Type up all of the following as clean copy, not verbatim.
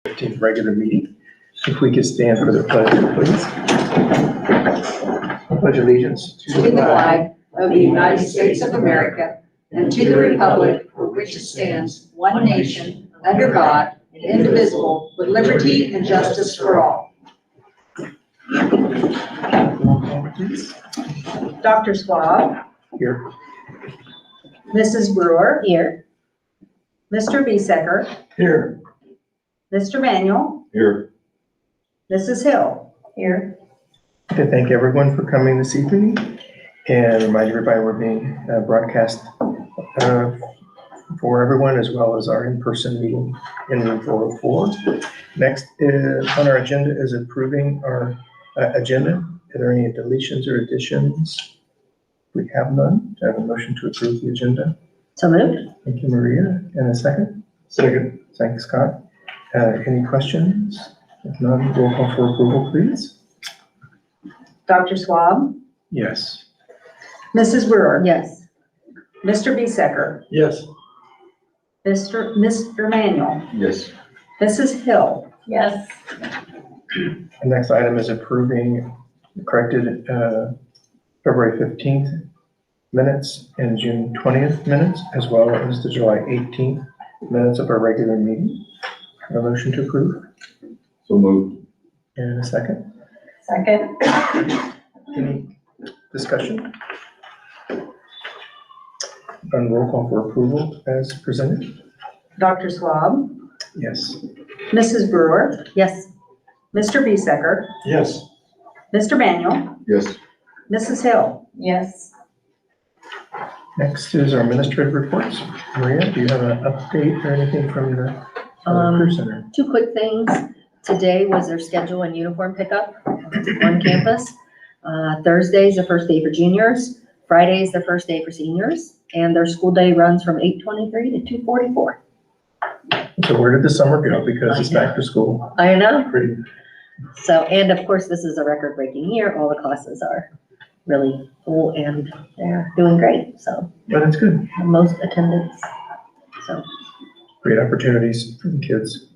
15th regular meeting. If we could stand for the pledge, please. Pledge allegiance to the flag of the United States of America and to the republic for which it stands, one nation, under God, indivisible, with liberty and justice for all. Please. Dr. Swab. Here. Mrs. Brewer. Here. Mr. Biesecker. Here. Mr. Manuel. Here. Mrs. Hill. Here. To thank everyone for coming this evening and remind everybody we're being broadcast for everyone, as well as our in-person meeting in room 404. Next on our agenda is approving our agenda. Are there any deletions or additions? We have none. Do I have a motion to approve the agenda? So moved. Thank you, Maria. And a second? Second. Thanks, Scott. Any questions? If none, roll call for approval, please. Dr. Swab. Yes. Mrs. Brewer. Yes. Mr. Biesecker. Yes. Mr. Manuel. Yes. Mrs. Hill. Yes. The next item is approving the corrected February 15th minutes and June 20th minutes, as well as the July 18th minutes of our regular meeting. A motion to approve? So moved. And a second? Second. Any discussion? On roll call for approval as presented? Dr. Swab. Yes. Mrs. Brewer. Yes. Mr. Biesecker. Yes. Mr. Manuel. Yes. Mrs. Hill. Yes. Next is our administrative reports. Maria, do you have an update or anything from the Career Center? Two quick things. Today was their schedule and uniform pickup on campus. Thursday's the first day for juniors. Friday's the first day for seniors. And their school day runs from 8:23 to 2:44. So where did the summer go? Because it's back to school. I know. Pretty. So, and of course, this is a record-breaking year. All the classes are really full and they're doing great. So But it's good. the most attendance. So Great opportunities for the kids.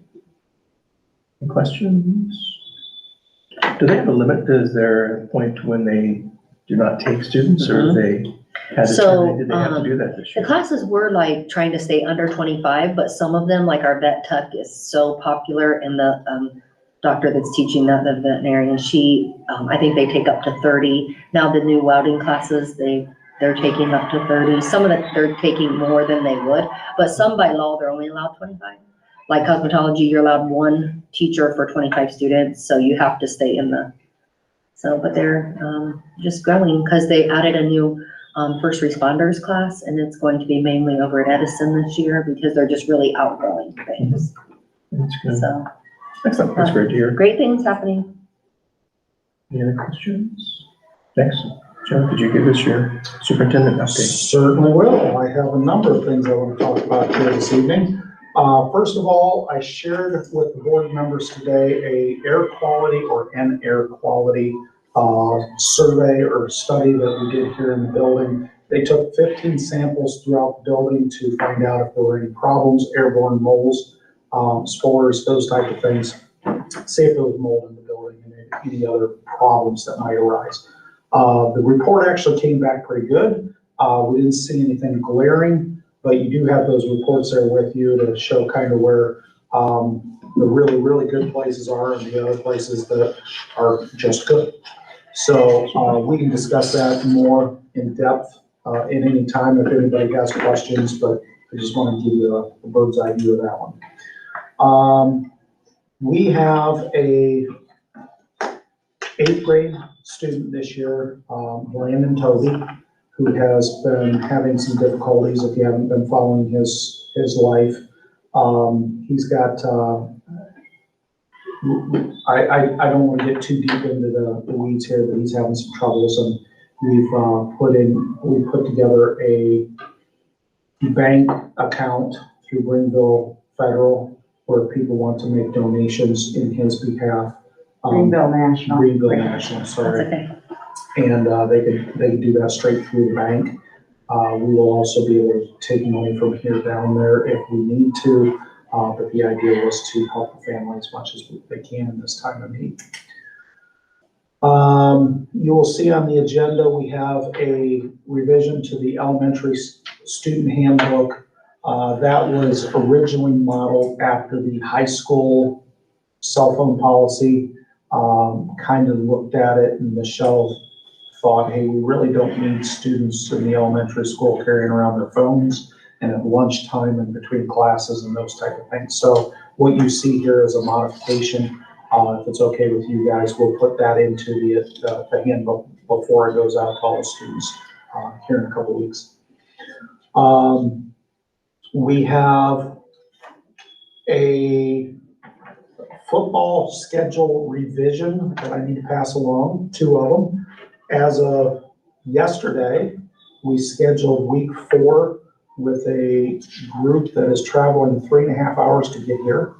Any questions? Do they have a limit? Is there a point when they do not take students, or they had to So, did they have to do that this the year? classes were like trying to stay under 25, but some of them, like our vet tuck is so popular, and the doctor that's teaching that, the veterinarian, she, I think they take up to 30. Now the new welding classes, they're taking up to 30. Some of them, they're taking more than they would, but some by law, they're only allowed 25. Like cosmetology, you're allowed one teacher for 25 students, so you have to stay in but they're just growing because they added a new first responders class, and it's going to be mainly over at Edison this year because they're just really outgrowing things. That's good. So Excellent. That's great to hear. great things happening. Any other questions? Next, Joe, could you give us your superintendent update? Certainly will. I have a number of things I want to talk about here this evening. First of all, I shared with the board members today an air quality survey or study that we did here in the building. They took 15 samples throughout the building to find out if there were any problems, airborne moles, spores, those type of things. See if there was mold in the building and any other problems that might arise. The report actually came back pretty good. We didn't see anything glaring, but you do have those reports there with you to show kind of where the really, really good places are and the other places that are just good. So we can discuss that more in depth in any time if anybody has questions, but I just want to give you a bird's eye view of that one. We have a 8th grade student this year, Brandon Toby, who has been having some difficulties if you haven't been following his life. He's got, I don't want to get too deep into the weeds here, but he's having some troubles, and we put together a bank account through Greenville Federal where people want to make donations in his behalf. Greenville National. Sorry. That's okay. And they could do that straight through the bank. We will also be able to take money from here down there if we need to. But the idea was to help the family as much as they can in this time of need. You will see on the agenda, we have a revision to the elementary student handbook. That was originally modeled after the high school cell phone policy. Kind of looked at it, and Michelle thought, hey, we really don't need students in the elementary school carrying around their phones and at lunchtime and between classes and those type of things. So what you see here is a modification. If it's okay with you guys, we'll put that into the handbook before it goes out to all the students here in a couple weeks. We have a football schedule revision that I need to pass along, 2 of them. As of yesterday, we scheduled week 4 with a group that is traveling 3.5 hours to get here.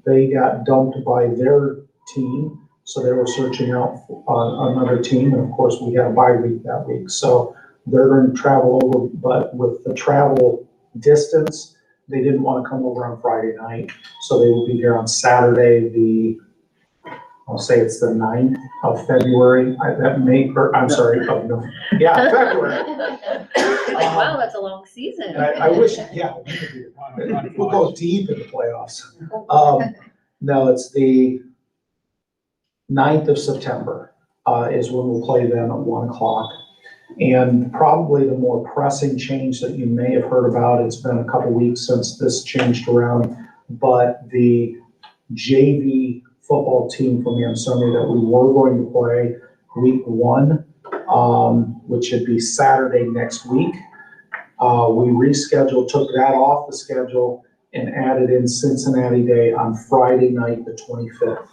They got dumped by their team, so they were searching out another team, and of course we had a bye week that week. So they're going to travel over, but with the travel distance, they didn't want to come over on Friday night, so they will be here on Saturday, I'll say it's the 9th of February. February. Wow, that's a long season. And I wish, yeah, we'll go deep in the playoffs. No, it's the 9th of September is when we'll play them at 1 o'clock. And probably the more pressing change that you may have heard about, it's been a couple weeks since this changed around, but the JV football team from Yosemite that we were going to play week 1, which should be Saturday next week. We rescheduled, took that off the schedule and added in Cincinnati Day on Friday night, the 25th.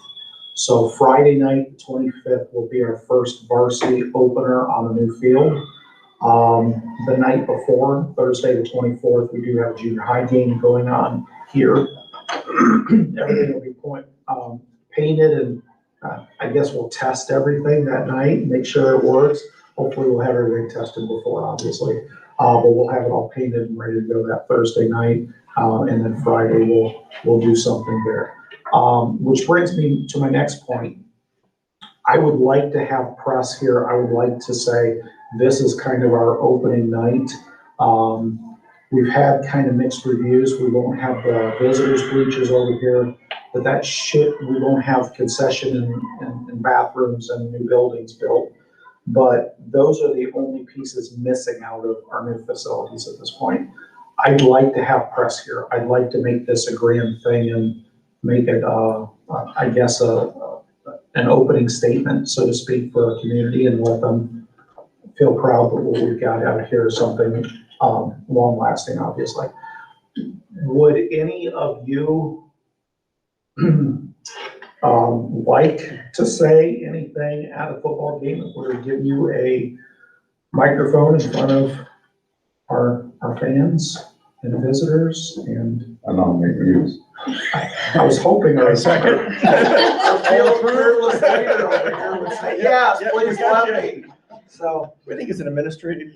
So Friday night, the 25th will be our first varsity opener on the new field. The night before, Thursday, the 24th, we do have a junior high game going on here. Everything will be painted, and I guess we'll test everything that night, make sure it works. Hopefully we'll have everything tested before, obviously. But we'll have it all painted and ready to go that Thursday night. And then Friday we'll do something there. Which brings me to my next point. I would like to have press here. I would like to say this is kind of our opening night. We've had kind of mixed reviews. We won't have the visitors bleachers over here, but we won't have concession and bathrooms and new buildings built. But those are the only pieces missing out of our new facilities at this point. I'd like to have press here. I'd like to make this a grand thing and make it, I guess, an opening statement, so to speak, for our community, and let them feel proud that what we've got out here is something long-lasting, obviously. Would any of you like to say anything at a football game if we were to give you a microphone in front of our fans and visitors? And I nominate you. I was hoping I second. Yes, please let me. So I think it's an administrative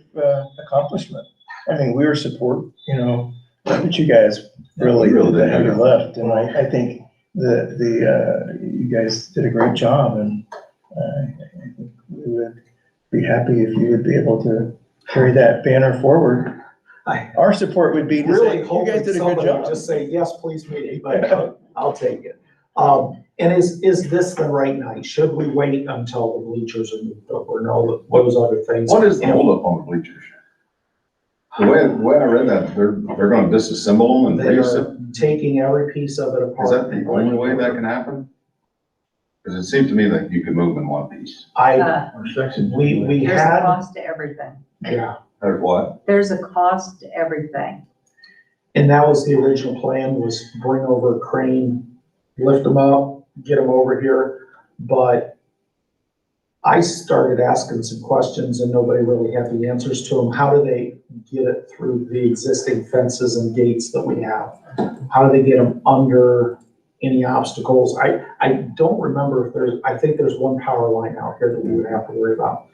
accomplishment. I mean, we were support, but you guys really did the heavy lift, and I think you guys did a great job, and I think we would be happy if you would be able to carry that banner forward. Our support would be to really say, you hoping guys did a good somebody would job. just say, yes, please meet, but I'll take it. And is this the right night? Should we wait until the bleachers are moved up, or no, those other things? What is the holdup on the bleachers? The way I read that, they're gonna disassemble them and They reassemble. are taking every piece of it apart. Is that the only way that can happen? Because it seemed to me that you could move in one piece. We There's a had, cost to everything. yeah, Or what? There's a cost to everything. and that was the original plan, was bring over a crane, lift them up, get them over here. But I started asking some questions and nobody really had the answers to them. How do they get it through the existing fences and gates that we have? How do they get them under any obstacles? I don't remember if I think there's one power line out here that we would have to worry about.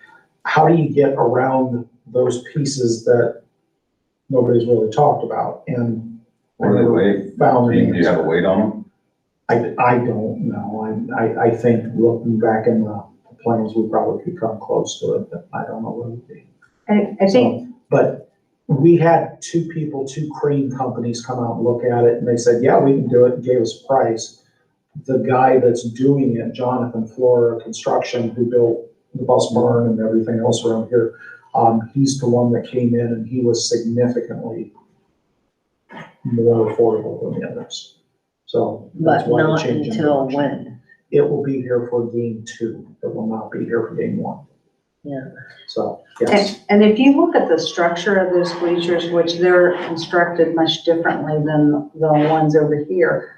How do you get around those pieces that nobody's really talked about? And What do they weigh? Found Do an you have a answer. weight on them? I don't know. I think looking back in the plans, we probably could come close to it, but I don't know what it would be. I think, So, but we had two crane companies come out and look at it, and they said, yeah, we can do it, and gave us a price. The guy that's doing it, Jonathan Flora Construction, who built the bus barn and everything else around here, he's the one that came in, and he was significantly more affordable than the others. So that's But why the not change in until direction. when? It will be here for game 2. It will not be here for game 1. Yeah. So, yes. and if you look at the structure of those bleachers, which they're constructed much differently than the ones over here,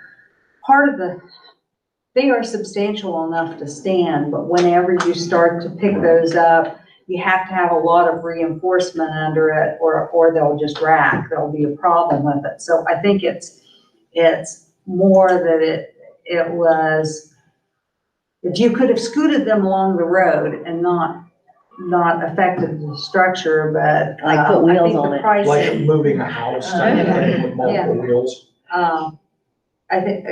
they are substantial enough to stand, but whenever you start to pick those up, you have to have a lot of reinforcement under it, or they'll just rack. There'll be a problem with it. So I think it's more that it was, if you could have scooted them along the road and not affected the structure, but Like put I wheels think on the it. pricing. Like moving a house type of thing with multiple wheels. I think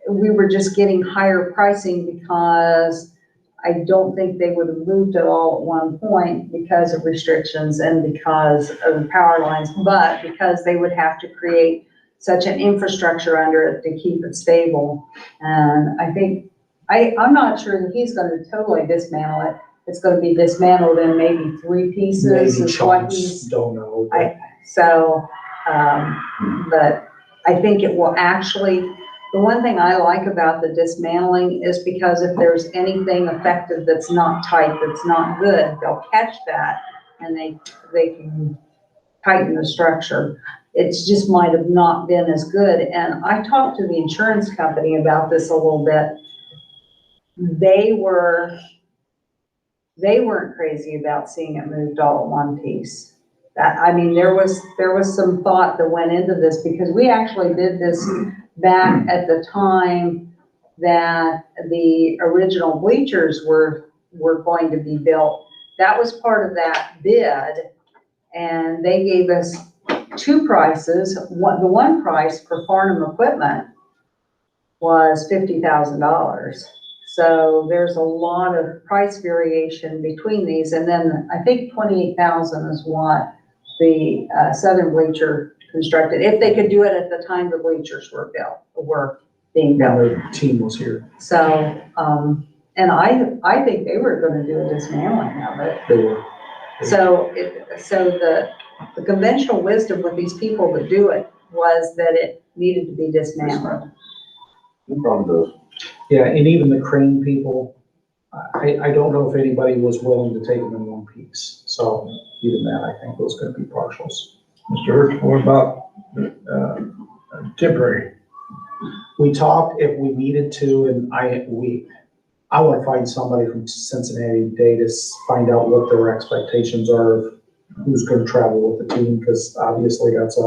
we were just getting higher pricing because I don't think they would have moved it all at one point because of restrictions and because of the power lines, but because they would have to create such an infrastructure under it to keep it stable. And I think, I'm not sure that he's gonna totally dismantle it. It's gonna be dismantled in maybe 3 pieces. Maybe is what chunks, he's. don't know. So, but I think it will actually, the one thing I like about the dismantling is because if there's anything affected that's not tight, that's not good, they'll catch that and they can tighten the structure. It's just might have not been as good. And I talked to the insurance company about this a little bit. They weren't crazy about seeing it moved all at one piece. I mean, there was some thought that went into this because we actually did this back at the time that the original bleachers were going to be built. That was part of that bid, and they gave us 2 prices. The one price for Farnham equipment was $50,000. So there's a lot of price variation between these, and then I think 28,000 is what the Southern Bleacher constructed, if they could do it at the time the bleachers were being built. The team was here. So, and I think they were gonna do a dismantling of it. They were. So the conventional wisdom with these people that do it was that it needed to be dismantled. It probably does. Yeah, and even the crane people, I don't know if anybody was willing to take them in one piece. So even that, I think, was gonna be partials. Mr. Hurst, what about, temporary? We talked if we needed to, and I want to find somebody from Cincinnati today to find out what their expectations are of who's going to travel with the team, because obviously that's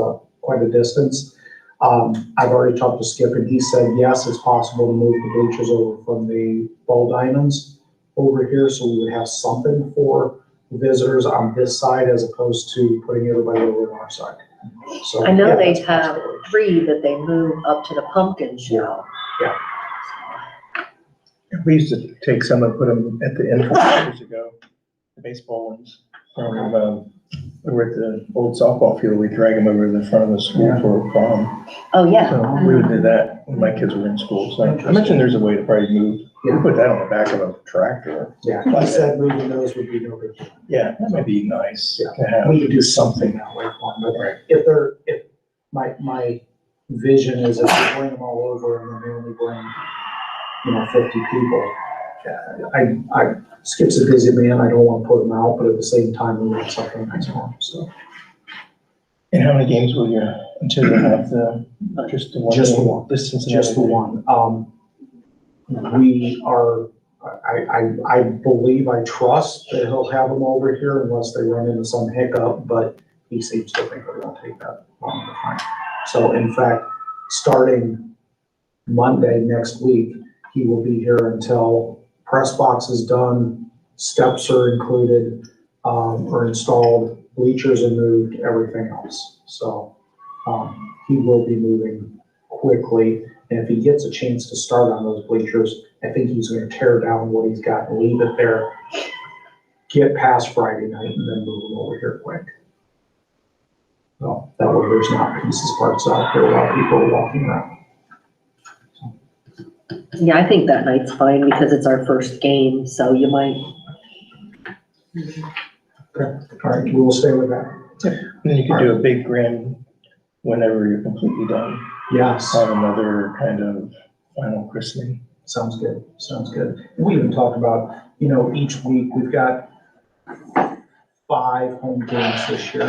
quite a distance. I've already talked to Skip, and he said, yes, it's possible to move the bleachers over from the ball diamonds over here, so we would have something for visitors on this side as opposed to putting everybody over on our side. So I know yeah, they that's have possible. 3 that they move up to the pumpkin show. We used to take some and put them at the entrance years ago, the baseball ones, from, over at the old softball field. We drag them over to the front of the school for a prom. Oh, yeah. So we would do that when my kids were in school. So I mentioned there's a way to probably move. You can put that on the back of a tractor. Yeah, I said moving those would be no big deal. Yeah, that might be nice to have. We could do something that way for them, Right. but if my vision is if we bring them all over and then we only bring, 50 people, Skip's a busy man, I don't want to put him out, but at the same time, we want something nice for him, so. And how many games will you, until you have just the one? Just the game? one. This Cincinnati Just the game? one. We are, I believe, I trust that he'll have them over here unless they run into some hiccup, but he seems to think it won't take that long of a time. So in fact, starting Monday next week, he will be here until press box is done, steps are included, or installed, bleachers are moved, everything else. So, he will be moving quickly. And if he gets a chance to start on those bleachers, I think he's gonna tear down what he's got and leave it there, get past Friday night and then move him over here quick. So that way there's not pieces parts out there while people are walking around. Yeah, I think that night's fine because it's our first game, so you might. Okay, all right, we will stay with that. And you could do a big grand whenever you're completely done, Yes, have another kind of final christening. sounds good, sounds good. We even talked about, each week, we've got 5 home games this year.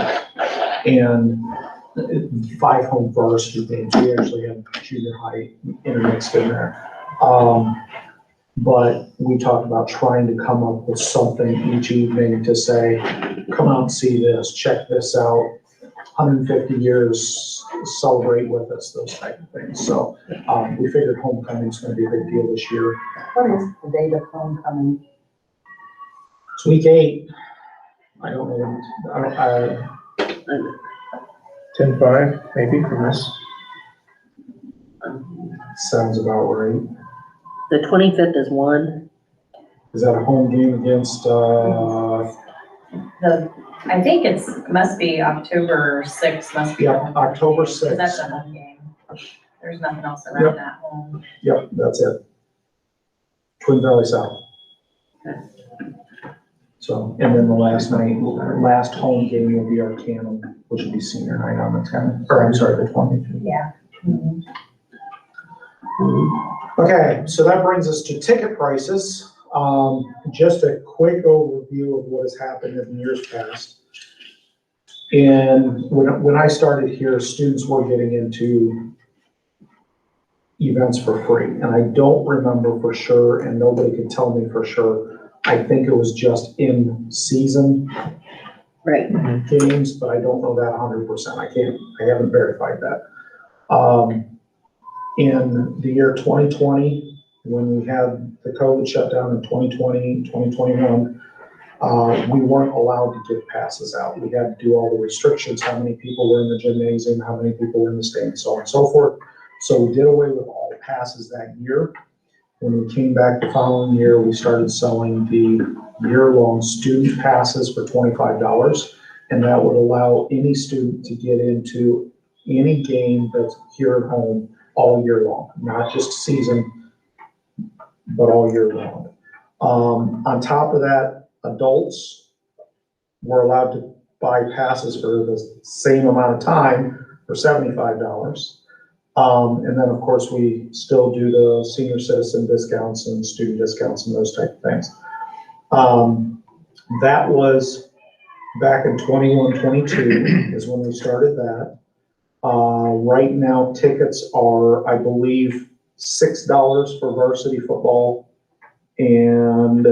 And 5 home varsity games. We actually have junior high intermixed in there. But we talked about trying to come up with something each evening to say, come out and see this, check this out, 150 years, celebrate with us, those type of things. So we figured homecoming's gonna be a big deal this year. What is the date of homecoming? It's week 8. I don't know. 10-5, maybe from this. Sounds about right. The 25th is one. Is that a home game against, I think must be October 6th, must be. Yep, October Because that's 6th. a home game. There's nothing else around that home. Yep, that's it. Twin Valley South. So, and then the last home game will be our Cannon, which will be senior night on the 10th, or I'm sorry, the 20th. Yeah. Okay, so that brings us to ticket prices. Just a quick overview of what has happened in years past. And when I started here, students were getting into events for free. And I don't remember for sure, and nobody could tell me for sure. I think it was just in season Right. games, but I don't know that 100%. I haven't verified that. In the year 2020, when we had the COVID shutdown in 2020, 2021, we weren't allowed to give passes out. We had to do all the restrictions, how many people were in the gymnasium, how many people were in the stands, so on and so forth. So we did away with all passes that year. When we came back the following year, we started selling the year-long student passes for $25. And that would allow any student to get into any game that's here at home all year long, not just season, but all year long. On top of that, adults were allowed to buy passes for the same amount of time for $75. And then, of course, we still do the senior citizen discounts and student discounts and those type of things. That was back in 21, 22 is when we started that. Right now, tickets are, I believe, $6 for varsity football. And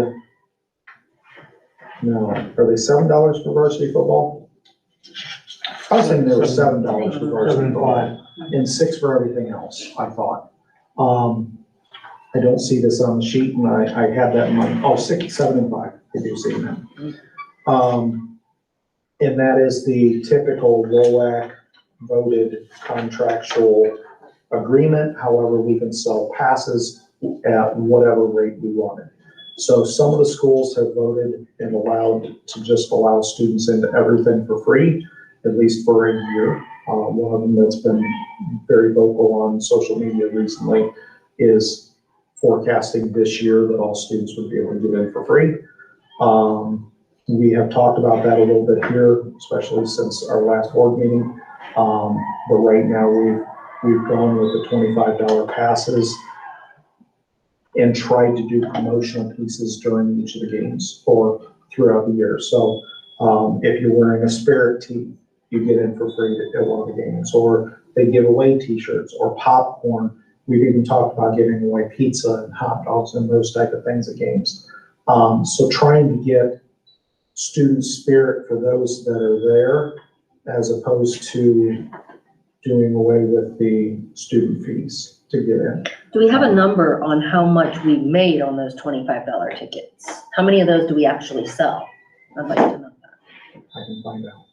no, are they $7 for varsity football? I was thinking they were $7 for varsity football and $6 for everything else, I thought. I don't see this on the sheet, and I had that in mind. Oh, 6, 7, and 5. I do see that. And that is the typical LOAC voted contractual agreement. However, we can sell passes at whatever rate we wanted. So some of the schools have voted and allowed to just allow students into everything for free, at least for a year. One of them that's been very vocal on social media recently is forecasting this year that all students would be able to get in for free. We have talked about that a little bit here, especially since our last board meeting. But right now we've gone with the $25 passes and tried to do promotional pieces during each of the games or throughout the year. So if you're wearing a Spirit tee, you get in for free at one of the games, or they give away t-shirts or popcorn. We've even talked about giving away pizza and hot dogs and those type of things at games. So trying to get student spirit for those that are there, as opposed to doing away with the student fees to get in. Do we have a number on how much we made on those $25 tickets? How many of those do we actually sell? I'd like to know that. I can find out.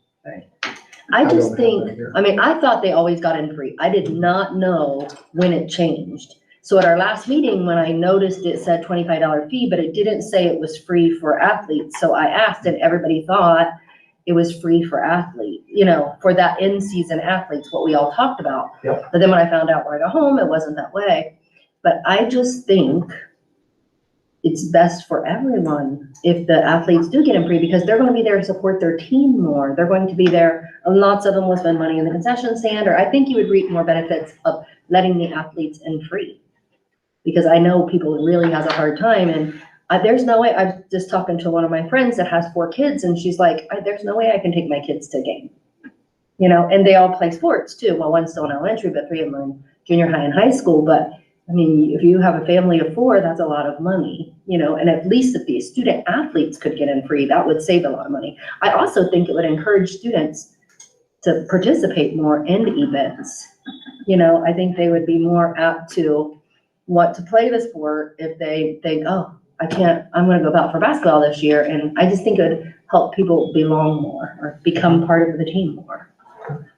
I don't just have think, that here. I mean, I thought they always got in free. I did not know when it changed. So at our last meeting, when I noticed it said $25 fee, but it didn't say it was free for athletes. So I asked and everybody thought it was free for athletes, for that in-season athletes, what we all talked about. Yep. But then when I found out when I got home, it wasn't that way. But I just think it's best for everyone if the athletes do get in free, because they're going to be there to support their team more. They're going to be there, and lots of them will spend money in the concession stand, or I think you would reap more benefits of letting the athletes in free. Because I know people really has a hard time, and there's no way, I'm just talking to one of my friends that has 4 kids, and she's like, there's no way I can take my kids to a game. And they all play sports too. Well, one's still in elementary, but 3 of them are in junior high and high school. But I mean, if you have a family of 4, that's a lot of money, and at least if the student athletes could get in free, that would save a lot of money. I also think it would encourage students to participate more in events. I think they would be more apt to want to play the sport if they think, oh, I'm going to go out for basketball this year. And I just think it would help people belong more or become part of the team more.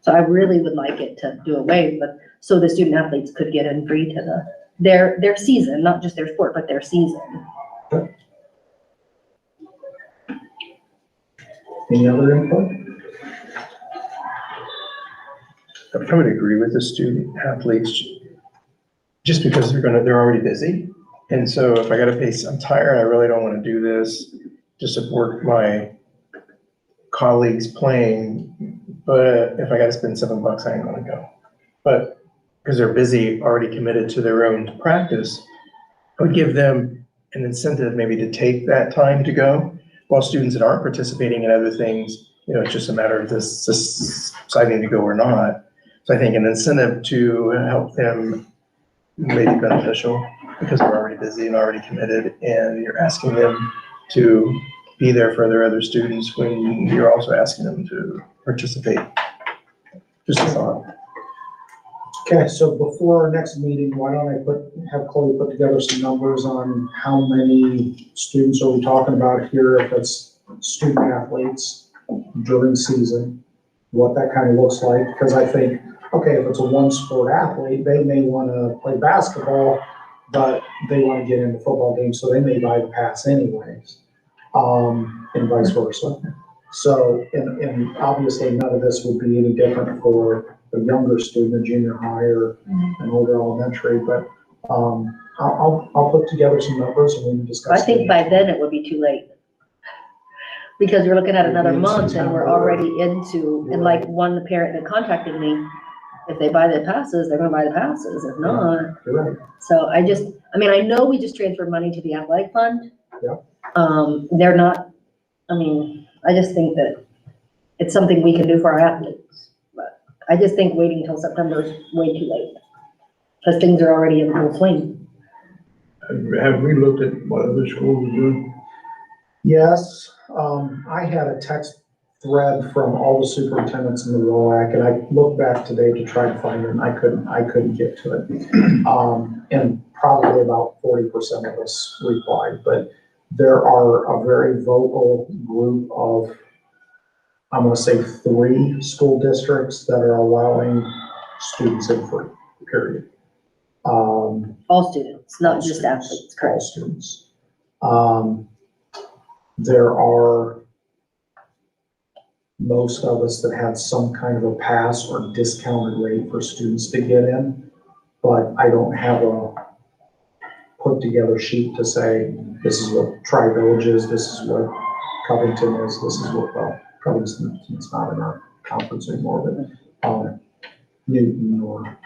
So I really would like it to do away with, so the student athletes could get in free to their season, not just their sport, but their season. Any other input? I would agree with the student athletes, just because they're already busy. And so if I gotta pay, I'm tired, I really don't wanna do this to support my colleagues playing, but if I gotta spend $7, I ain't gonna go. But because they're busy, already committed to their own practice, I would give them an incentive maybe to take that time to go, while students that aren't participating in other things, it's just a matter of this deciding to go or not. So I think an incentive to help them may be beneficial, because they're already busy and already committed, and you're asking them to be there for their other students when you're also asking them to participate. Just a thought. Okay, so before our next meeting, why don't I have Chloe put together some numbers on how many students are we talking about here, if it's student athletes during season, what that kind of looks like, because I think, okay, if it's a one sport athlete, they may want to play basketball, but they want to get into football games, so they may buy the pass anyways, and vice versa. So, and obviously none of this would be any different for a younger student, a junior high or an older elementary, but I'll put together some numbers and we can discuss. I think by then it would be too late. Because you're looking at another month and we're already into, and like one parent that contacted me, if they buy the passes, they're gonna buy the passes, if not. You're right. So I know we just transferred money to the athletic fund. Yeah. They're not, I just think that it's something we can do for our athletes. But I just think waiting until September is way too late, because things are already in full swing. Have we looked at what other schools are doing? Yes, I had a text thread from all the superintendents in the ROAC, and I looked back today to try to find it, and I couldn't get to it. And probably about 40% of us replied, but there are a very vocal group of, I'm gonna say 3 school districts that are allowing students in free, period. All students, not just athletes, All correct? students. There are most of us that have some kind of a pass or discounted rate for students to get in, but I don't have a put together sheet to say, this is what Tri-Village is, this is what Covington is, this is what, well, Covington's not in our conference anymore, but, Newton or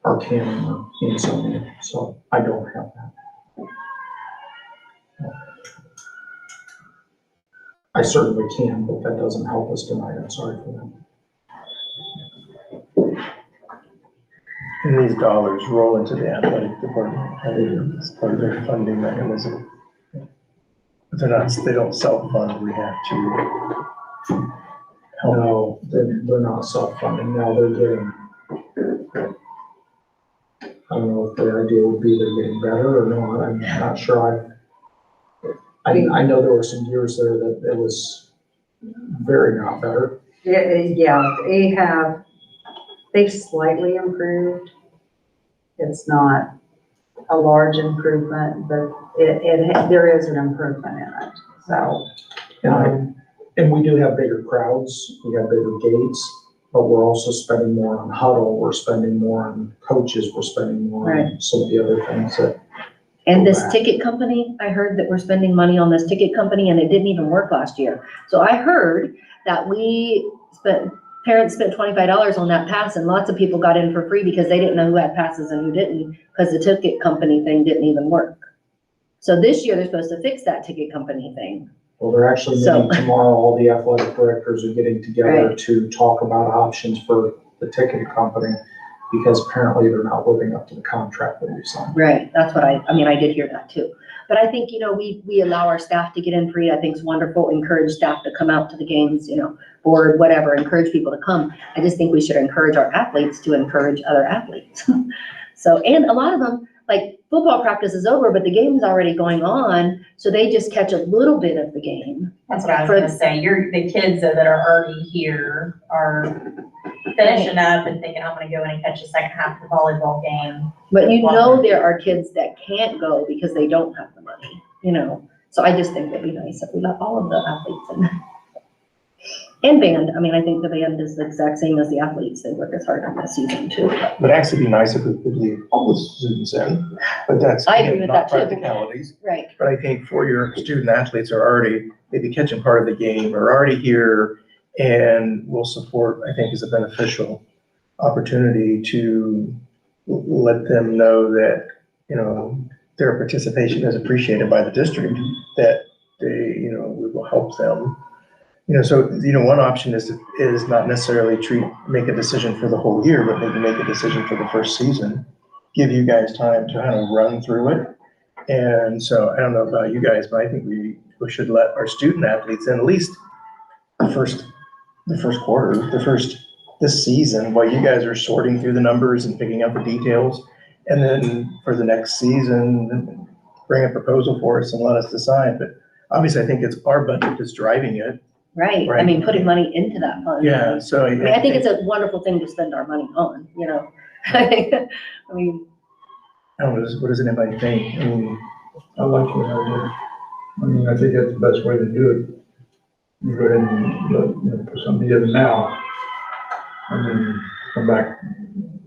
Arcanum or Insomnia, so I don't have that. I certainly can, but that doesn't help us tonight, I'm sorry for that. And these dollars roll into the athletic department, it's part of their funding mechanism. But they don't self-fund, we have to help. No, they're not self-funding, now they're getting, I don't know if the idea would be they're getting better or not, I'm not sure. I know there were some years there that it was very not better, Yeah, they've slightly improved. It's not a large improvement, but there is an improvement in it, so. And we do have bigger crowds, we have bigger gates, but we're also spending more on huddle, we're spending more on coaches, we're spending more on some of the other things that. And this Correct. ticket company, I heard that we're spending money on this ticket company and it didn't even work last year. So I heard that parents spent $25 on that pass and lots of people got in for free because they didn't know who had passes and who didn't, because the ticket company thing didn't even work. So this year they're supposed to fix that ticket company thing. Well, they're actually meeting tomorrow, all the athletic directors are getting together to talk about options for the ticket company, because apparently they're not living up to the contract that we signed. Right, that's what I did hear that too. But I think, we allow our staff to get in free. I think it's wonderful. Encourage staff to come out to the games, board, whatever, encourage people to come. I just think we should encourage our athletes to encourage other athletes. So, and a lot of them, like football practice is over, but the game's already going on. So they just catch a little bit of the game. That's what I was gonna say. The kids that are already here are finishing up and thinking, I'm gonna go in and catch the second half of the volleyball game. But there are kids that can't go because they don't have the money, So I just think it'd be nice if we let all of the athletes in. And band, I think the band is the exact same as the athletes. They work as hard on the season too. It'd actually be nice if we could leave all the students in, but that's I agree with not that too. practicalities. Right. But I think for your student athletes are already maybe catching part of the game or already here and will support, I think, is a beneficial opportunity to let them know that, their participation is appreciated by the district, that they, we will help them. So, one option is not necessarily make a decision for the whole year, but maybe make a decision for the first season. Give you guys time to kind of run through it. And so I don't know about you guys, but I think we should let our student athletes in at least the first quarter, this season, while you guys are sorting through the numbers and picking up the details. And then for the next season, bring a proposal for us and let us decide. But obviously I think it's our budget that's driving it. Right. Putting money into that fund. Yeah, so. I think it's a wonderful thing to spend our money on, I don't know, what does anybody think? I like your idea. I think that's the best way to do it. You go ahead and, put something together now, and then come back,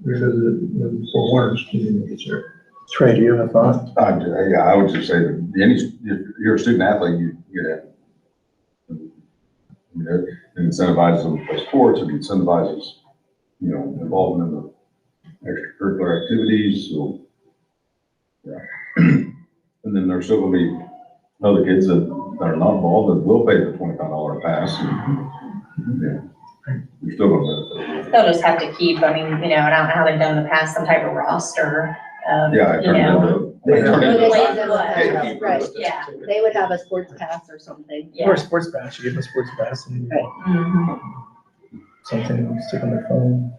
revisit it for winter season gets here. Trey, do you have a thought? I would just say that if you're a student athlete, you have, incentivize them for sports, it incentivizes, involvement in the extracurricular activities, so, yeah. And then there's still gonna be other kids that are not involved that will pay the $25 pass. Yeah, you're still gonna benefit. They'll just have to keep, I don't know how they've done in the past, some type of roster. Yeah, Right. Yeah. They would have a sports pass or something. Or a sports pass, you give them a sports pass and something, stick on their phone.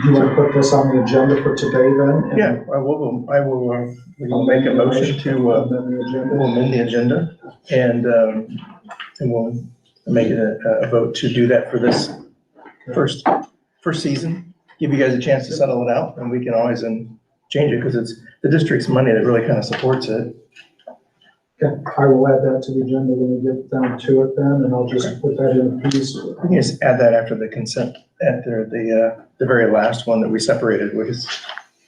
Do you want to put this on the agenda for today then? Yeah, we will make a motion to, we'll amend the agenda and we'll make it a vote to do that for this first season. Give you guys a chance to settle it out and we can always change it because it's the district's money that really kind of supports it. Okay, I will add that to the agenda when we get down to it then, and I'll just put that in a piece. We can just add that after the consent, after the very last one that we separated. We'll just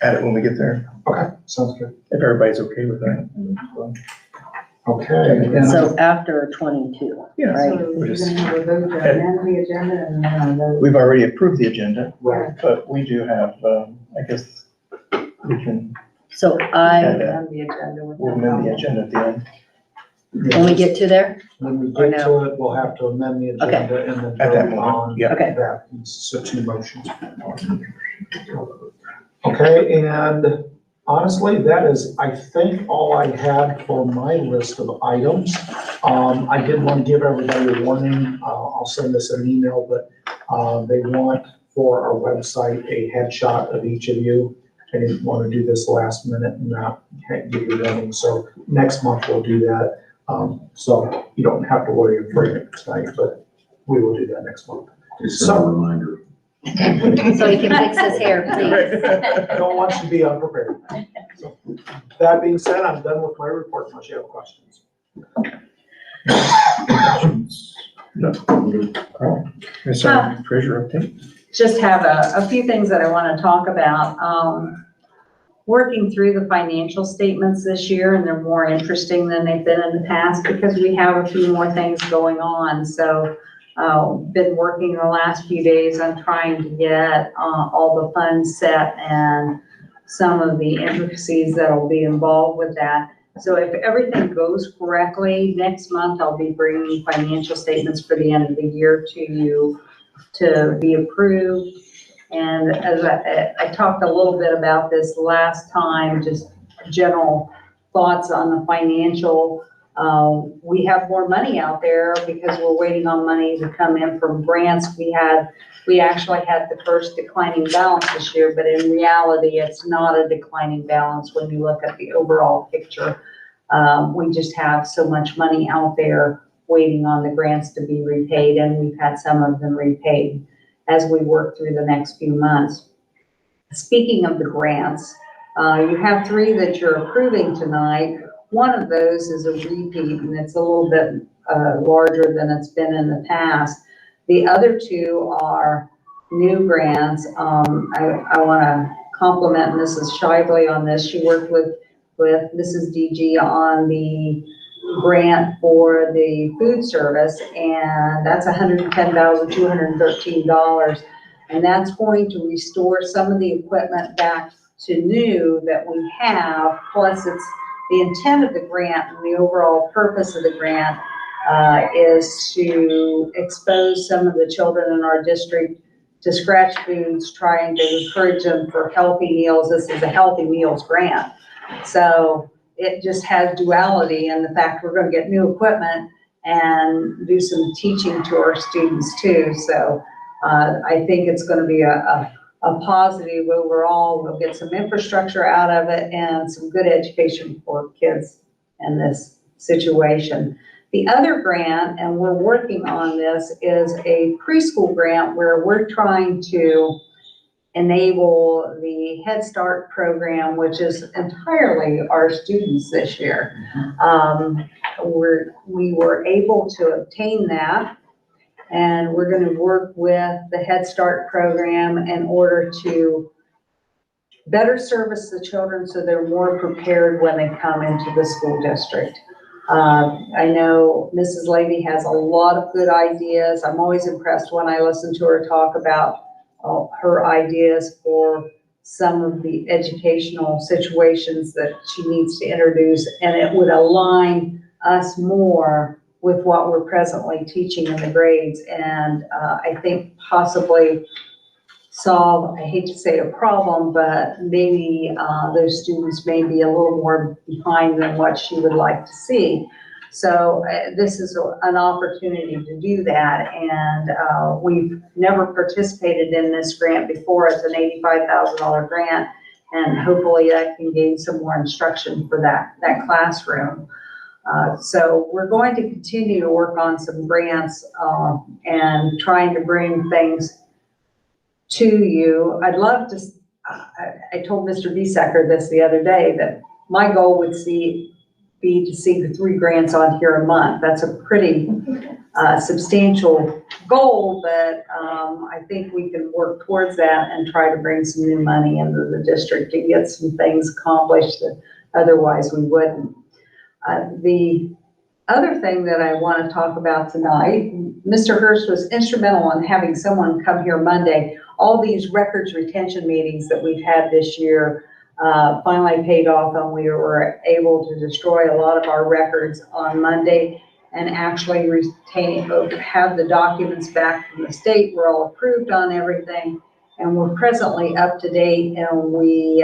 add it when we get there, Okay, sounds good. if everybody's okay with that. Okay. and- So after 22, Yeah. right? So you're gonna have a vote to amend the agenda and then a vote. We've already approved the agenda, Right. but we do have, I guess, we can, So Amend the agenda with we'll amend the agenda at the end. when we get to there, When we Or get to it, we'll have to amend the agenda and then At that vote moment, on yeah. Okay. that. So 2 motions. Okay, and honestly, that is, I think, all I had for my list of items. I did want to give everybody a warning. I'll send this in an email, but they want for our website a headshot of each of you. I didn't want to do this last minute and not give you warning. So next month we'll do that. So you don't have to worry about it tonight, but we will do that next month. Just a reminder. So he can fix his hair, please. Don't want you to be unprepared. So, that being said, I'm done with my report unless you have questions. No. Ms. Treasurer update? Just have a few things that I want to talk about. Working through the financial statements this year, and they're more interesting than they've been in the past because we have a few more things going on. So been working the last few days on trying to get all the funds set and some of the intricacies that will be involved with that. So if everything goes correctly, next month I'll be bringing financial statements for the end of the year to you to be approved. And as I talked a little bit about this last time, just general thoughts on the financial. We have more money out there because we're waiting on money to come in from grants. We actually had the first declining balance this year, but in reality, it's not a declining balance when you look at the overall picture. We just have so much money out there waiting on the grants to be repaid, and we've had some of them repaid as we work through the next few months. Speaking of the grants, you have 3 that you're approving tonight. One of those is a repeat, and it's a little bit larger than it's been in the past. The other 2 are new grants. I want to compliment Mrs. Shively on this. She worked with Mrs. DG on the grant for the food service, and that's $110,213. And that's going to restore some of the equipment back to new that we have. Plus, it's the intent of the grant and the overall purpose of the grant is to expose some of the children in our district to scratch foods, trying to encourage them for healthy meals. This is a healthy meals grant. So it just has duality in the fact we're going to get new equipment and do some teaching to our students too. So I think it's going to be a positive overall. We'll get some infrastructure out of it and some good education for kids in this situation. The other grant, and we're working on this, is a preschool grant where we're trying to enable the Head Start program, which is entirely our students this year. We were able to obtain that, and we're going to work with the Head Start program in order to better service the children so they're more prepared when they come into the school district. I know Mrs. Levy has a lot of good ideas. I'm always impressed when I listen to her talk about her ideas for some of the educational situations that she needs to introduce, and it would align us more with what we're presently teaching in the grades, and I think possibly solve, I hate to say a problem, but maybe those students may be a little more behind than what she would like to see. So this is an opportunity to do that, and we've never participated in this grant before. It's an $85,000 grant, and hopefully that can gain some more instruction for that classroom. So we're going to continue to work on some grants and trying to bring things to you. I'd love to, I told Mr. Biesecker this the other day, that my goal would be to see the 3 grants on here a month. That's a pretty substantial goal, but I think we can work towards that and try to bring some new money into the district to get some things accomplished that otherwise we wouldn't. The other thing that I want to talk about tonight, Mr. Hurst was instrumental in having someone come here Monday. All these records retention meetings that we've had this year finally paid off, and we were able to destroy a lot of our records on Monday and actually have the documents back from the state. We're all approved on everything, and we're presently up to date, and we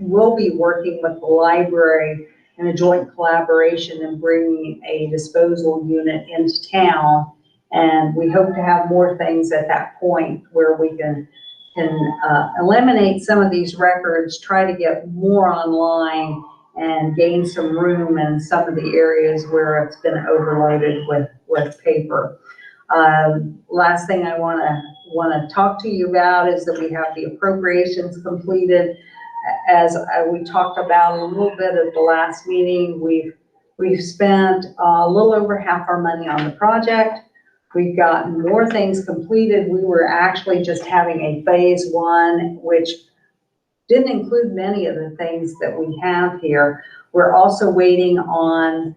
will be working with the library in a joint collaboration and bringing a disposal unit into town. And we hope to have more things at that point where we can eliminate some of these records, try to get more online, and gain some room in some of the areas where it's been overloaded with paper. Last thing I wanna talk to you about is that we have the appropriations completed. As we talked about a little bit at the last meeting, we've spent a little over half our money on the project. We've gotten more things completed. We were actually just having a phase one, which didn't include many of the things that we have here. We're also waiting on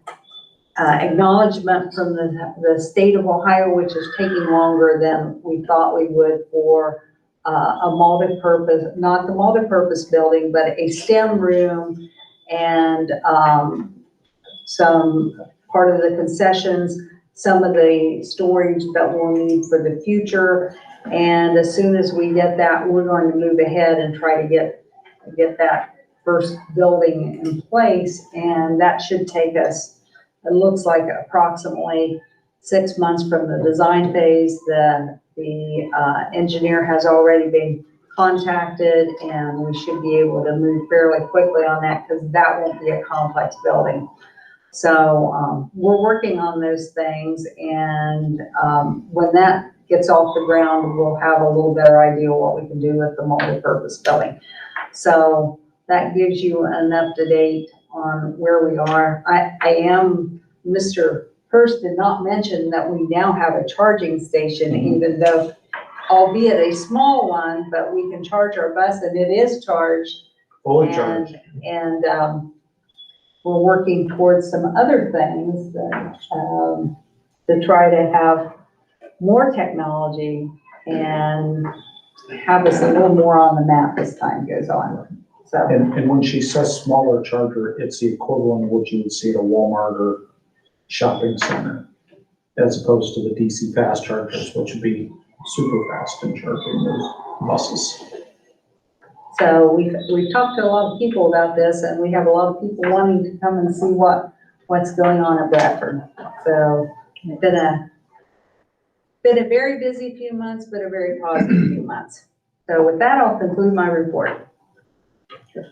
acknowledgement from the state of Ohio, which is taking longer than we thought we would for a multi-purpose, not the multi-purpose building, but a STEM room and some part of the concessions, some of the storage that we'll need for the future. And as soon as we get that, we're going to move ahead and try to get that first building in place. And that should take us, it looks like approximately 6 months from the design phase. The engineer has already been contacted, and we should be able to move fairly quickly on that because that won't be a complex building. So we're working on those things, and when that gets off the ground, we'll have a little better idea what we can do with the multi-purpose building. So that gives you an up-to-date on where we are. Mr. Hurst did not mention that we now have a charging station, even though, albeit a small one, but we can charge our bus and it is charged. Fully charged. And we're working towards some other things that, to try to have more technology and have us a little more on the map as time goes on. So. And when she says smaller charger, it's the equivalent of what you would see at a Walmart or shopping center, as opposed to the DC fast chargers, which would be super fast in charging those buses. So we've talked to a lot of people about this, and we have a lot of people wanting to come and see what's going on at Bradford. So it's been a very busy few months, but a very positive few months. So with that, I'll conclude my report.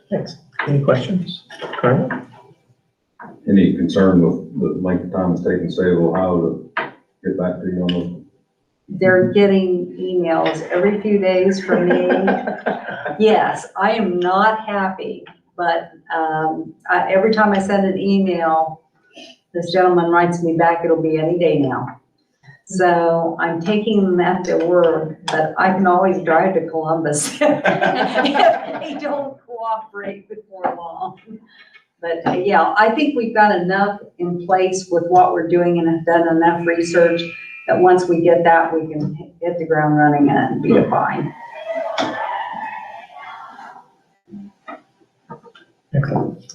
Thanks. Any questions? Carla? Any concern with the length of time it's taking the state of Ohio to get back to you on those? They're getting emails every few days from me. Yes, I am not happy, but every time I send an email, this gentleman writes me back, it'll be any day now. So I'm taking them at their word, but I can always drive to Columbus if they don't cooperate before long. But yeah, I think we've got enough in place with what we're doing and have done enough research that once we get that, we can hit the ground running and be fine. Excellent.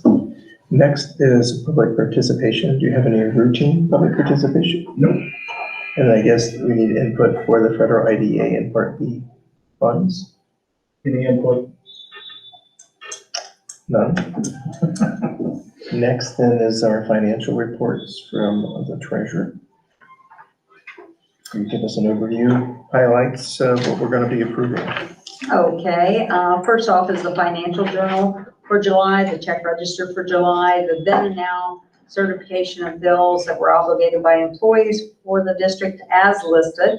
Next is public participation. Do you have any routine public participation? No. And I guess we need input for the federal IDA and Part B funds? Any input? None. Next then is our financial reports from the treasurer. Can you give us an overview, highlights of what we're going to be approving? Okay, first off is the financial journal for July, the check register for July, the then and now certification of bills that were obligated by employees for the district as listed.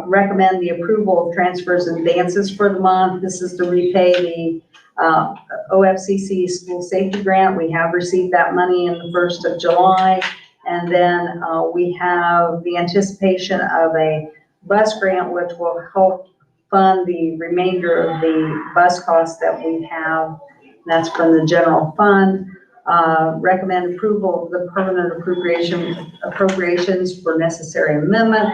Recommend the approval of transfers and advances for the month. This is to repay the OFCC school safety grant. We have received that money in the 1st of July. And then we have the anticipation of a bus grant, which will help fund the remainder of the bus costs that we have. That's from the general fund. Recommend approval of the permanent appropriations for necessary amendment.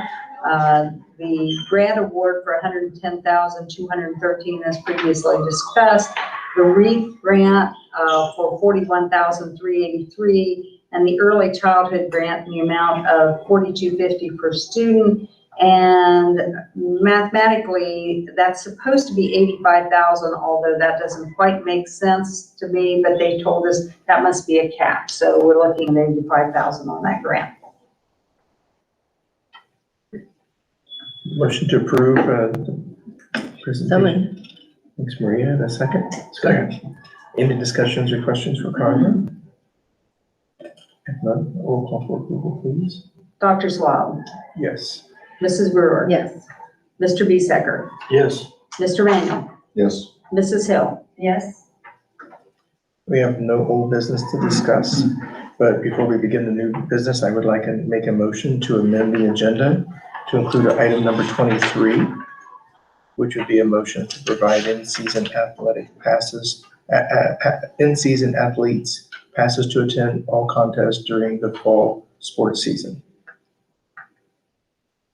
The grant award for $110,213 as previously discussed. The REAP grant for $41,383, and the early childhood grant in the amount of $42.50 per student. And mathematically, that's supposed to be $85,000, although that doesn't quite make sense to me, but they told us that must be a cap. So we're looking at $85,000 on that grant. Motion to approve the presentation. Thanks, Maria. And a second? Second. Any discussions or questions for Carla? If none, roll call for approval, please. Dr. Swab, Yes. Mrs. Brewer. Yes. Mr. Bisecker, Yes. Mr. Manuel, Yes. Mrs. Hill. Yes. We have no old business to discuss, but before we begin the new business, I would like to make a motion to amend the agenda to include item number 23, which would be a motion to provide in-season athletic passes, in-season athletes passes to attend all contests during the fall sports season.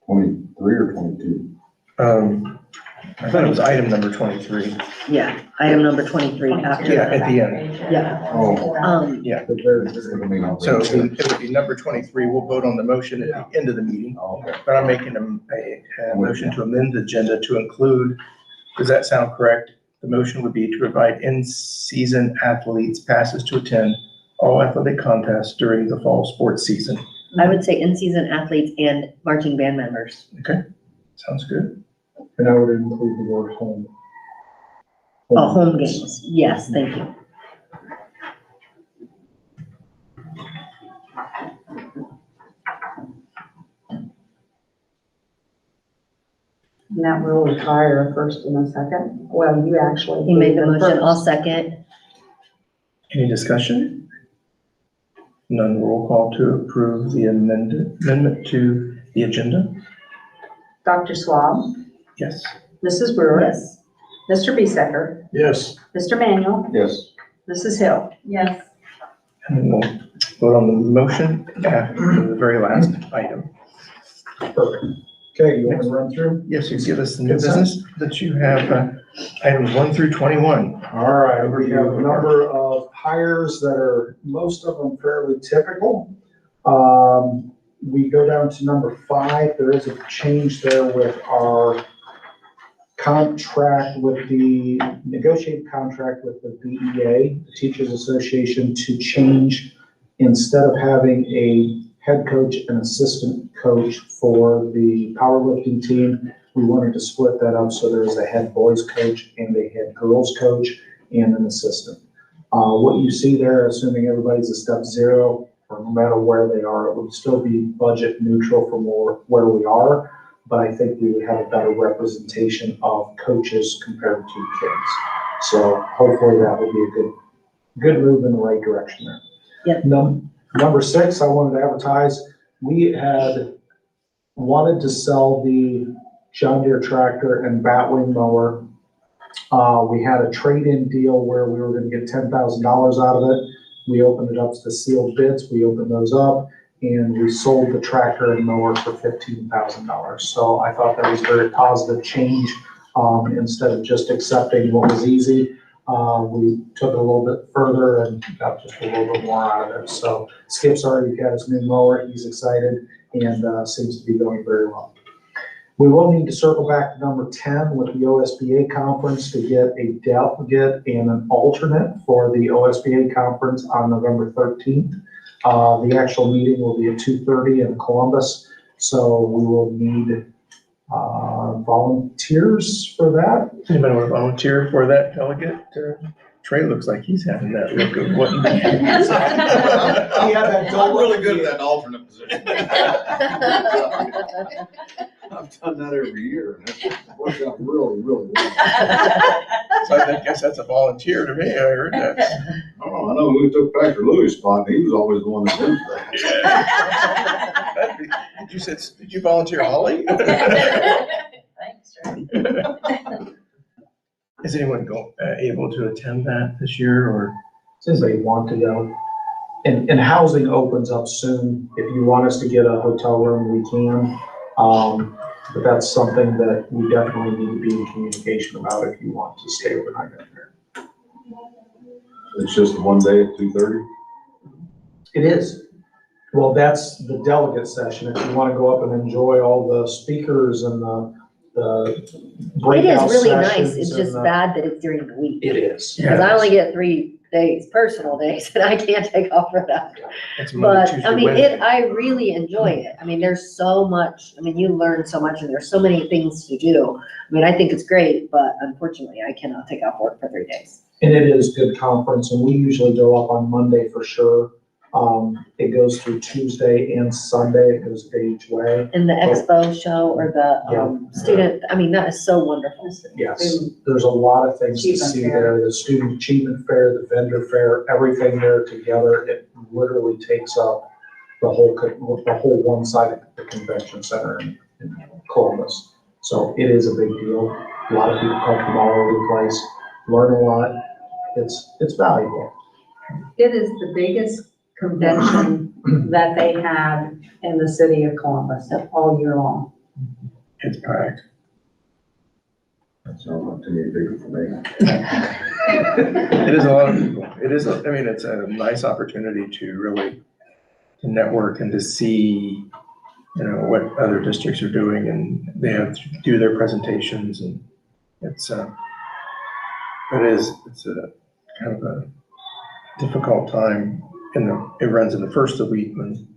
23 or 22? I thought it was item number 23. Yeah, item number 23 after Yeah, that. at the end. Yeah. Oh. So it would be number 23. We'll vote on the motion at the end of the meeting. Oh, okay. But I'm making a motion to amend the agenda to include, does that sound correct? The motion would be to provide in-season athletes passes to attend all athletic contests during the fall sports season. I would say in-season athletes and marching band members. Okay, sounds good. And I would include the word home. Oh, home games. Yes, thank you. And that will require a first and a second. Well, you actually. He made the gave motion, I'll first. second. Any discussion? None, roll call to approve the amendment to the agenda? Dr. Swab, Yes. Mrs. Brewer. Yes. Mr. Bisecker, Yes. Mr. Manuel, Yes. Mrs. Hill. Yes. And then we'll vote on the motion after the very last item. Perfect. Okay, you want to run through? Yes, you give us the new business that you have, items 1 through 21. All right, we have a number of hires that are, most of them fairly typical. We go down to number 5, there is a change there with our contract with the, negotiated contract with the VEA, the Teachers Association, to change, instead of having a head coach and assistant coach for the powerlifting team, we wanted to split that up so there's a head boys coach and a head girls coach and an assistant. What you see there, assuming everybody's a step 0, or no matter where they are, it would still be budget neutral from where we are, but I think we would have a better representation of coaches compared to kids. So hopefully that will be a good move in the right direction there. Yep. Number 6, I wanted to advertise, we had wanted to sell the John Deere tractor and batwing mower. We had a trade-in deal where we were gonna get $10,000 out of it. We opened it up to sealed bids, we opened those up, and we sold the tractor and mower for $15,000. So I thought that was a very positive change. Instead of just accepting what was easy, we took it a little bit further and got just a little bit more out of it. So Skip's already got his new mower, he's excited, and seems to be going very well. We will need to circle back to number 10 with the OSBA conference to get a delegate and an alternate for the OSBA conference on November 13th. The actual meeting will be at 2:30 in Columbus, so we will need volunteers for that. Anybody want to volunteer for that delegate? Trey looks like he's having that look of what. I'm really good at that alternate position. I've done that every year, and it's worked out really, really well. So I guess that's a volunteer to me, I heard that. Oh, I know, we took Pastor Louis' spot, and he was always the one that did that. Did you volunteer Holly? Thanks, Trey. Is anyone able to attend that this year, or? Since they want to go. And housing opens up soon. If you want us to get a hotel room, we can. But that's something that we definitely need to be in communication about if you want to stay overnight in there. It's just one day at 2:30? It is. Well, that's the delegate session. If you want to go up and enjoy all the speakers and the It breakout is really nice, sessions it's and just bad that it's during the week. It is. Because I only get 3 days, personal days, and I can't take off for that. It's Monday, But, Tuesday, I mean, Wednesday. I really enjoy it. I mean, there's so much, I mean, you learn so much and there's so many things to do. I mean, I think it's great, but unfortunately, I cannot take off work for 3 days. And it is good conference, and we usually go up on Monday for sure. It goes through Tuesday and Sunday. It goes a day each way. And the expo show or the, student, I mean, that is so wonderful. Yes, there's a lot of things to Achievement see fair. there. The student achievement fair, the vendor fair, everything there together. It literally takes up the whole one side of the convention center in Columbus. So it is a big deal. A lot of people come from all over the place, learn a lot. It's valuable. It is the biggest convention that they have in the city of Columbus all year long. It's packed. That sounds like too many people for me. It is a lot of people. It is, I mean, it's a nice opportunity to really to network and to see, you know, what other districts are doing, and they have to do their presentations, and it's a kind of a difficult time it runs in the first of the week when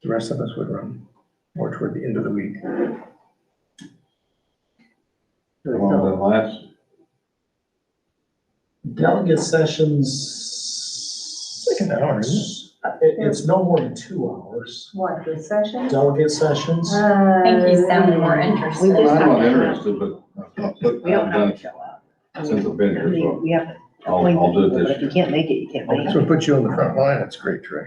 the rest of us would run more toward the end of the week. How long does that last? Delegate sessions. It's like an hour, isn't It's no more than 2 hours. What, the session? Delegate sessions. I think he sounded more We interested. just I'm have not to- interested, but We don't I've have done to it show up. since I've been I here, mean, so we have to I'll appoint do it people, but this if you year. can't make it, you can't make it? it. So we put you on the front line. That's great, Trey.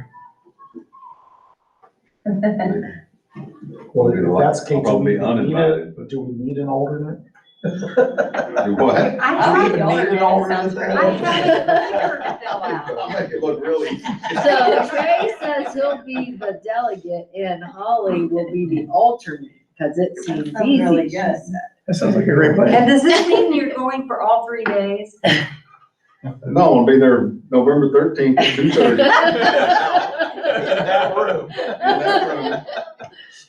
Well, if that's the case, I'll probably do be we need uninvited, but do we need an alternate? do what? I Do we have even need an the alternate, alternate sounds there? great. I have to fill out. I'll make it look really easy. So Trey says he'll be the delegate and Holly will be the alternate because it seems Oh, easy. really she good. said. That sounds like a great plan. And does this mean you're going for all 3 days? No, I'll be there November 13th, 2:30. That room.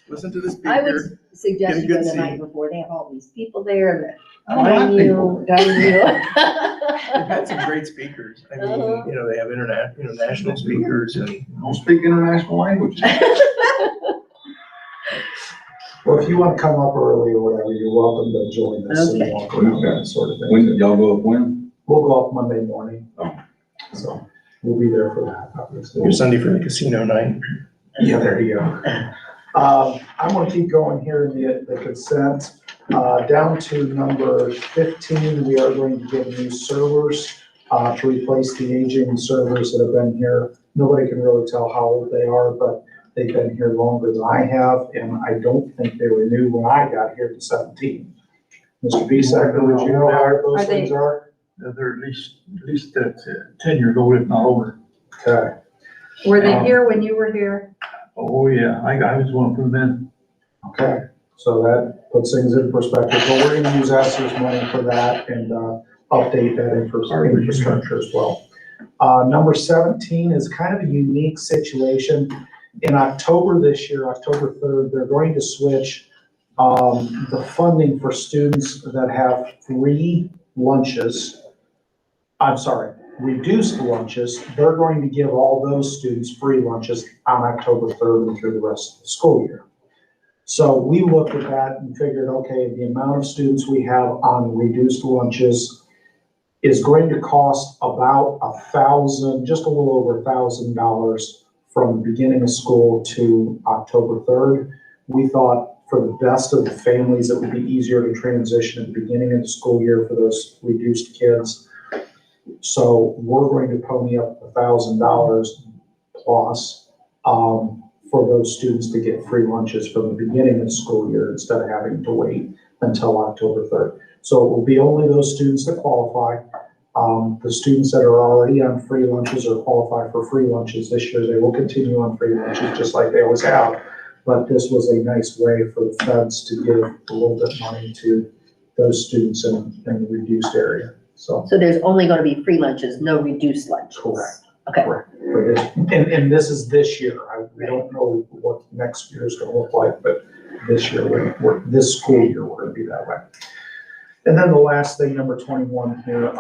Listen to the I speaker. would suggest Get a you go good the seat. night before. They have all these people there that I don't like guide you. They've had some great speakers. I mean, Uh-huh. you know, they have national speakers, and Don't speak international languages. Well, if you want to come up early or whatever, you're welcome to join us and Okay. walk around that sort of thing. When, y'all go up when? We'll go up Monday morning. Oh. So we'll be there for that, obviously. your Sunday for the casino night. Yeah, there you go. I'm gonna keep going here in the consent. Down to number 15, we are going to get new servers to replace the aging servers that have been here. Nobody can really tell how old they are, but they've been here longer than I have, and I don't think they were new when I got here in 17. Mr. Bisacker, would you know how old Are those they- things are? They're at least 10 years old, if not older. Okay. Were they here when you were here? Oh, yeah, I was one of them then. Okay, so that puts things in perspective, but we're gonna use ESSER's money for that and, update that infrastructure as well. Number 17 is kind of a unique situation. In October this year, October 3rd, they're going to switch, the funding for students that have free lunches. I'm sorry, reduced lunches. They're going to give all those students free lunches on October 3rd and through the rest of the school year. So we looked at that and figured, okay, the amount of students we have on reduced lunches is going to cost about just a little over $1,000 from the beginning of school to October 3rd. We thought for the best of the families, it would be easier to transition at the beginning of the school year for those reduced kids. So we're going to pony up $1,000 plus, for those students to get free lunches from the beginning of the school year instead of having to wait until October 3rd. So it will be only those students that qualify. The students that are already on free lunches or qualify for free lunches this year, they will continue on free lunches just like they always have. But this was a nice way for the feds to give a little bit of money to those students in the reduced area. So, So there's only gonna be free lunches, no reduced lunches. Correct. Okay. correct. For this- And this is this year. We don't know what next year is gonna look like, but this year, this school year, we're gonna be that way. And then the last thing, number 21 here,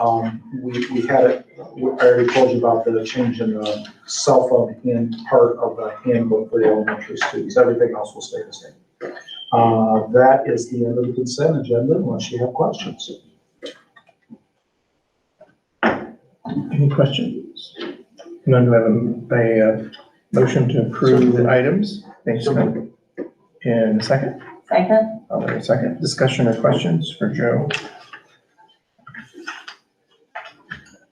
we had it, I already told you about the change in the cell phone in part of the handbook for the elementary students. Everything else will stay the same. That is the end of the consent agenda unless you have questions. Any questions? And then do I have a motion to approve the items? Thanks, Scott. And a second? Second? I'll wait a second. Discussion or questions for Joe?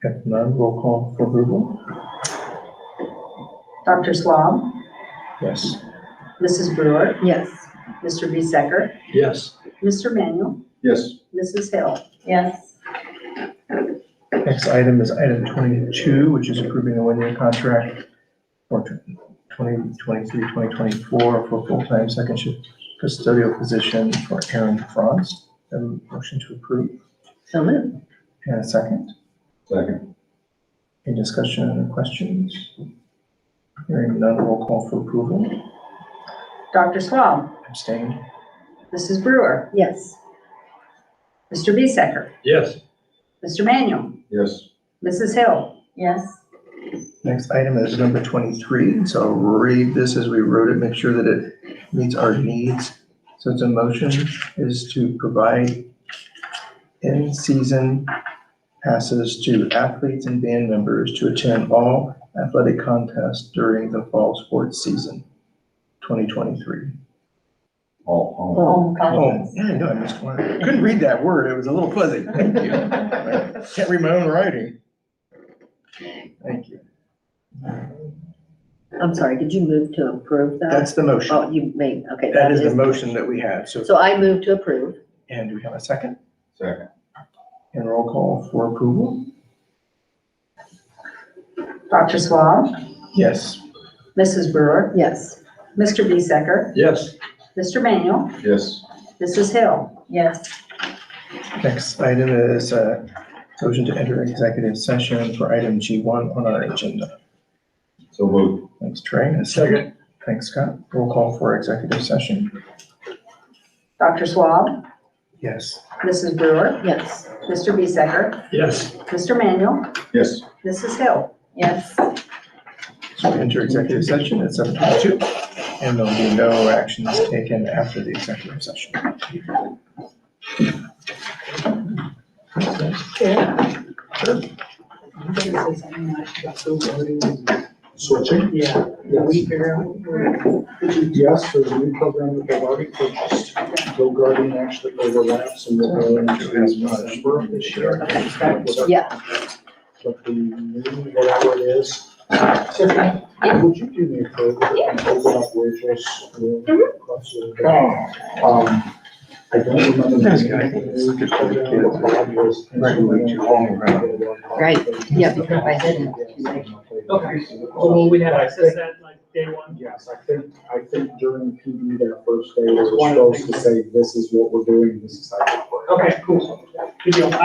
If none, roll call for approval. Dr. Swab, Yes. Mrs. Brewer, Yes. Mr. Bisecker, Yes. Mr. Manuel, Yes, Mrs. Hill. Yes. Next item is item 22, which is approving a one-year contract for 2023-2024 for full-time second shift custodial position for Aaron Franz. A motion to approve. So moved. And a second. second, Any discussion or questions? Hearing none, roll call for approval. Dr. Swab, Abstain. Mrs. Brewer, Yes. Mr. Bisecker, Yes. Mr. Manuel, yes, Mrs. Hill. Yes. Next item is number 23. So I'll read this as we wrote it, make sure that it meets our needs. So its a motion is to provide in-season passes to athletes and band members to attend all athletic contests during the fall sports season, 2023. all, Home Oh, contest. yeah, I know, I missed one. I couldn't read that word. It was a little fuzzy. Thank you. Can't read my own writing. Thank you. I'm sorry, did you move to approve that? That's the motion. Oh, you made, okay. That is the motion that we had. So I move to approve. And do we have a second? second, And roll call for approval? Dr. Swab, Yes. Mrs. Brewer, Yes. Mr. Bisecker, Yes. Mr. Manuel, yes, Mrs. Hill. Yes. Next item is motion to enter executive session for item G1 on our agenda. so moved, Thanks, Trey. And a second. Thanks, Scott. Roll call for executive session. Dr. Swab, Yes. Mrs. Brewer, Yes. Mr. Bisecker, Yes. Mr. Manuel, yes. Mrs. Hill. Yes. So we enter executive session at 7:22, and there'll be no actions taken after the executive session. Switching? Yeah. Yes. figure out? Yes, there's a new program that they've already purchased. Go Guardian actually overlaps and will go into December of this year. Yeah. But the new, whatever it is. Tiffany, would you do me a favor and open up Rachel's room? across the- I don't remember. the That's name good. of the new program, but Bob was Regulate you all around. Right. Yeah, because I didn't. Okay. Oh, well, we had access that like day one. Yes, I think during PD that first day, they were One of the supposed to things- say, this is what we're doing, this is how we work. Okay, cool. Good deal.